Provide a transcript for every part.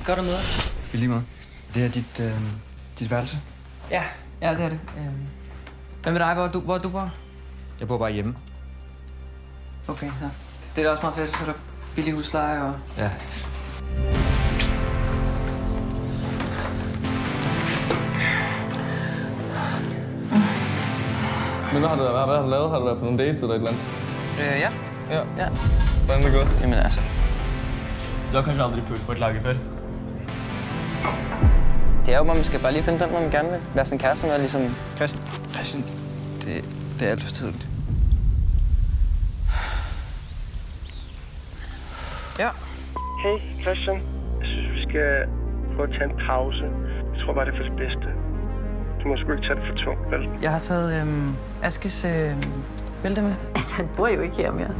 Godt at møde dig. I lige måde. Det er dit værelse? Ja, det er det. Hvad med dig? Hvor du bor? Jeg bor bare hjemme. Okay, så. Det er da også meget fedt, så er der billig husleje og... Ja. Men hvad har du lavet? Har du været på nogle dates eller et eller andet? Ja. Hvordan er det gået? Jamen altså... Du har kanskje aldrig pult på et lager før? Det er jo, man skal bare lige finde den, man gerne vil. Være sådan en kæreste med, ligesom... Christian, det er alt for tidligt. Ja. Hey, Christian. Jeg synes, vi skal prøve at tage en pause. Jeg tror bare, det er for det bedste. Du må sgu ikke tage det for tungt, vel? Jeg har taget Askes bælte med. Altså, han bor jo ikke her mere.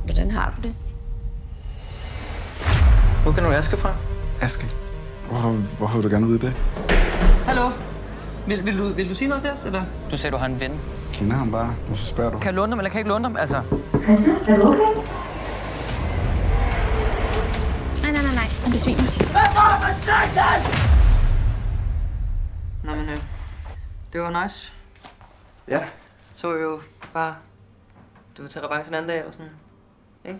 Hvordan har du det? Hvor kan du Aske fra? Aske? Hvorfor vil du gerne vide det? Hallo? Vil du sige noget til os, eller? Du sagde, du har en ven. Jeg kender ham bare. Hvorfor spørger du? Kan jeg låne dem, eller kan jeg ikke låne dem? Altså... Christian, er du okay? Nej. Han besvimer. Nå, men det var nice. Ja. Så jo bare... Du vil tage revanche en anden dag og sådan... Ikke?